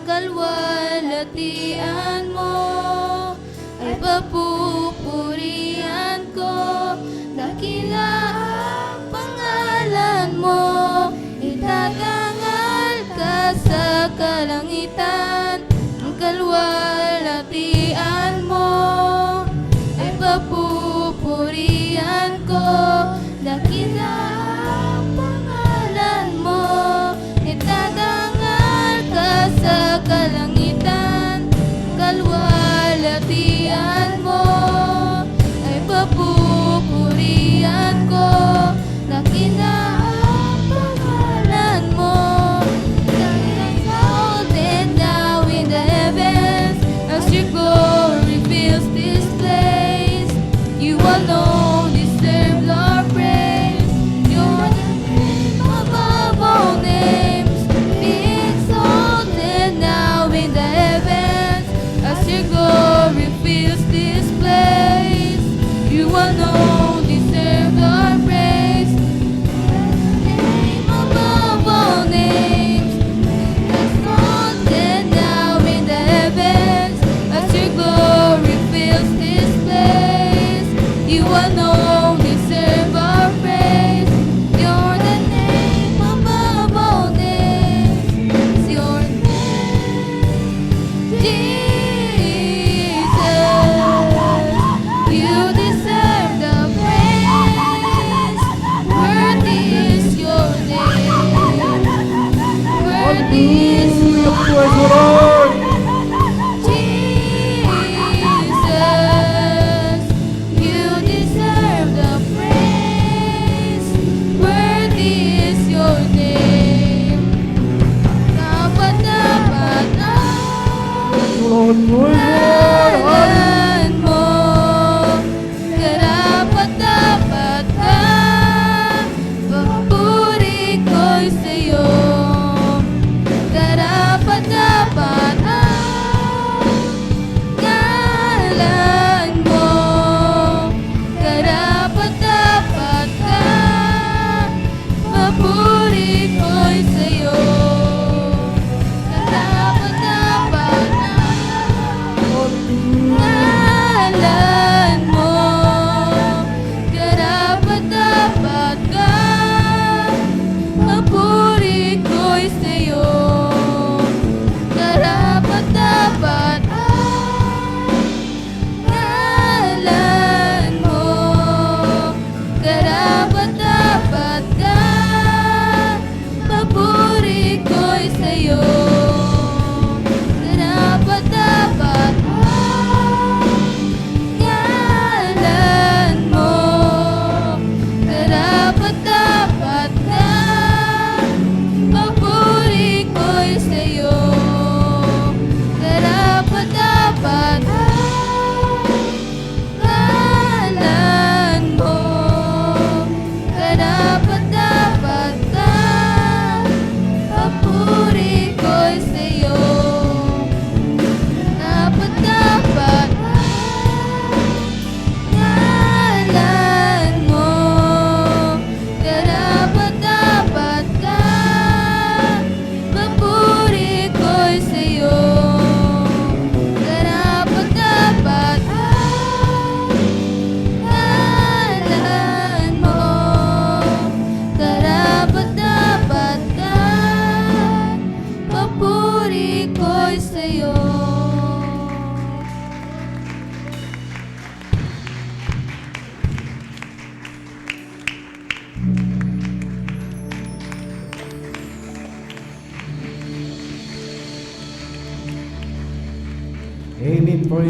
kalwalhatian mo ay papupurihan ko. Dakila ang pangalan mo, itatangal ka sa kalangitan. Ang kalwalhatian mo ay papupurihan ko. Dakila ang pangalan mo, itatangal ka sa kalangitan. Kalwalhatian mo ay papupurihan ko. Dakila ang pangalan mo, exalted now in the heavens as your glory fills this place. You alone deserve our praise. You're the name above all names. Be exalted now in the heavens as your glory fills this place. You alone deserve our praise. Name above all names. Exalted now in the heavens as your glory fills this place. You alone deserve our praise. You're the name above all names. It's your name, Jesus. You deserve the praise. Worthy is your name. Worthy is your Lord! Jesus. You deserve the praise. Worthy is your name. Dapat Lord, Lord, pangalan mo, karapat-dapat ka. Papuri ko'y sa'yo. Karapat-dapat ang ngalan mo. Karapat-dapat ka. Papuri ko'y sa'yo. Karapat-dapat ang ngalan mo. Karapat-dapat ka. Papuri ko'y sa'yo. Karapat-dapat ang ngalan mo. Karapat-dapat ka. Papuri ko'y sa'yo. Karapat-dapat ang ngalan mo. Karapat-dapat ka. Papuri ko'y sa'yo. Karapat-dapat ang ngalan mo. Karapat-dapat ka. Papuri ko'y sa'yo. Karapat-dapat ang ngalan mo. Karapat-dapat ka. Papuri ko'y sa'yo. Karapat-dapat ang ngalan mo. Karapat-dapat ka. Papuri ko'y sa'yo. Amen for